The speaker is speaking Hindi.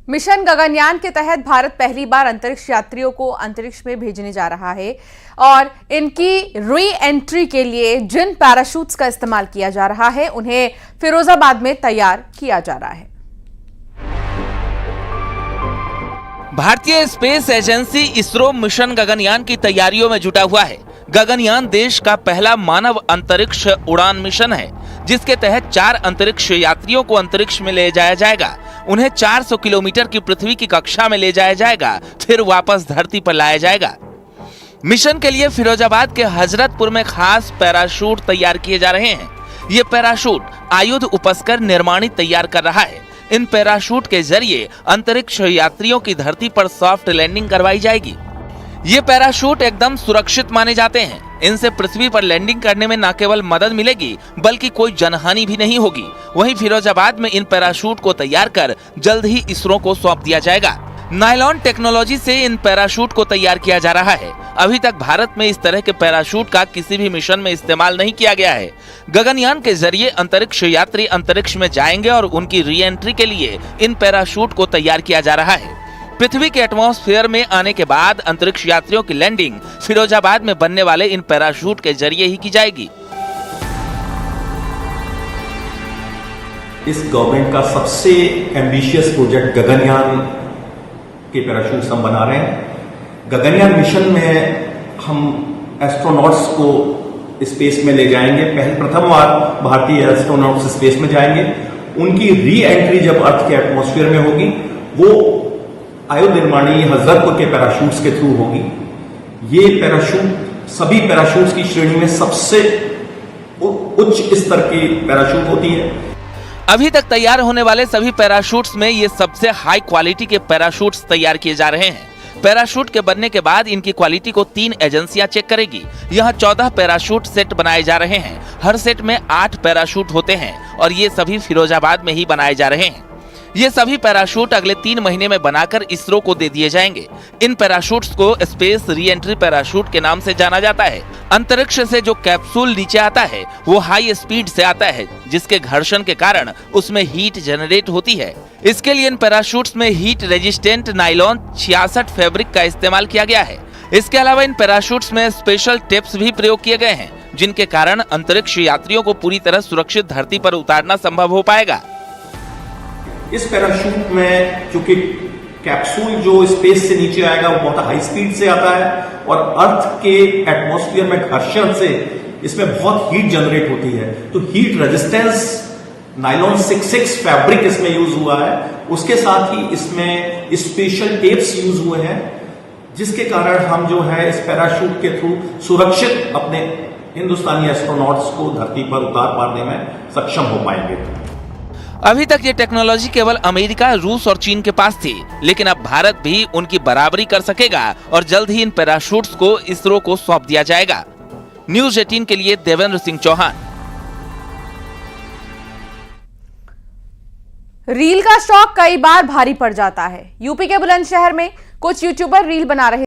मिशन गगनयान के तहत भारत पहली बार अंतरिक्ष यात्रियों को अंतरिक्ष में भेजने जा रहा है और इनकी री एंट्री के लिए जिन पैराशूट्स का इस्तेमाल किया जा रहा है उन्हें फिरोजाबाद में तैयार किया जा रहा है। भारतीय space agency ISRO mission Gaganyaan की तैयारियों में जुटा हुआ है। गगनयान देश का पहला मानव अंतरिक्ष उड़ान मिशन है, जिसके तहत 4 अंतरिक्ष यात्रियों को अंतरिक्ष में ले जाया जाएगा। उन्हें 400 किलोमीटर की पृथ्वी की कक्षा में ले जाया जाएगा, फिर वापस धरती पर लाया जाएगा। मिशन के लिए फिरोजाबाद के हजरतपुर में खास पैराशूट तैयार किए जा रहे हैं। ये पैराशूट आयुध उपस्कर निर्माणित तैयार कर रहा है। इन पैराशूट के जरिए अंतरिक्ष यात्रियों की धरती पर सॉफ्ट लैंडिंग करवाई जाएगी। ये पैराशूट एकदम सुरक्षित माने जाते हैं। इनसे पृथ्वी पर लैंडिंग करने में न केवल मदद मिलेगी बल्कि कोई जनहानि भी नहीं होगी। वहीं फिरोजाबाद में इन पैराशूट को तैयार कर जल्द ही इसरो को सौंप दिया जाएगा। नायलॉन टेक्नोलॉजी से इन पैराशूट को तैयार किया जा रहा है। अभी तक भारत में इस तरह के पैराशूट का किसी भी मिशन में इस्तेमाल नहीं किया गया है। गगनयान के जरिए अंतरिक्ष यात्री अंतरिक्ष में जाएंगे और उनकी री एंट्री के लिए इन पैराशूट को तैयार किया जा रहा है। पृथ्वी के एटमॉस्फेयर में आने के बाद अंतरिक्ष यात्रियों की लैंडिंग फिरोजाबाद में बनने वाले इन पैराशूट के जरिए ही की जाएगी। इस गवर्नमेंट का सबसे एम्बिशियस प्रोजेक्ट गगनयान के पैराशूट्स हम बना रहे हैं। गगनयान मिशन में हम एस्ट्रोनॉट्स को स्पेस में ले जाएंगे। प्रथम बार भारतीय एस्ट्रोनॉट्स स्पेस में जाएंगे। उनकी री एंट्री जब अर्थ के एटमॉस्फेयर में होगी वो आयुध निर्माणी हजरतपुर के पैराशूट्स के थ्रू होगी। ये पैराशूट सभी पैराशूट्स की श्रेणी में सबसे उच्च स्तर की पैराशूट होती है। अभी तक तैयार होने वाले सभी पैराशूट्स में ये सबसे हाई क्वालिटी के पैराशूट्स तैयार किए जा रहे हैं। पैराशूट के बनने के बाद इनकी क्वालिटी को 3 एजेंसियां चेक करेगी। यहाँ 14 पैराशूट सेट बनाए जा रहे हैं। हर सेट में 8 पैराशूट होते हैं और ये सभी फिरोजाबाद में ही बनाए जा रहे हैं। ये सभी पैराशूट अगले 3 महीने में बनाकर इसरो को दे दिए जाएंगे। इन पैराशूट्स को स्पेस री एंट्री पैराशूट के नाम से जाना जाता है। अंतरिक्ष से जो कैप्सूल नीचे आता है वो हाई स्पीड से आता है, जिसके घर्षण के कारण उसमें हीट जनरेट होती है। इसके लिए इन पैराशूट्स में हीट रेजिस्टेंट नायलॉन 66 फैब्रिक का इस्तेमाल किया गया है। इसके अलावा इन पैराशूट्स में स्पेशल टेप्स भी प्रयोग किए गए हैं, जिनके कारण अंतरिक्ष यात्रियों को पूरी तरह सुरक्षित धरती पर उतारना संभव हो पाएगा। इस पैराशूट में चूंकि कैप्सूल जो स्पेस से नीचे आएगा वो बहुत हाई स्पीड से आता है और अर्थ के एटमॉस्फेयर में घर्षण से इसमें बहुत हीट जनरेट होती है, तो हीट रेजिस्टेंस नायलॉन 66 फैब्रिक इसमें यूज हुआ है। उसके साथ ही इसमें स्पेशल टेप्स यूज हुए हैं, जिसके कारण हम जो है इस पैराशूट के थ्रू सुरक्षित अपने हिंदुस्तानी एस्ट्रोनॉट्स को धरती पर उतार पाने में सक्षम हो पाएंगे। अभी तक ये टेक्नोलॉजी केवल अमेरिका, रूस और चीन के पास थी, लेकिन अब भारत भी उनकी बराबरी कर सकेगा और जल्द ही इन पैराशूट्स को इसरो को सौंप दिया जाएगा। न्यूज़ 18 के लिए देवेंद्र सिंह चौहान। रील का शौक कई बार भारी पड़ जाता है। यूपी के बुलंदशहर में कुछ यूट्यूबर रील बना रहे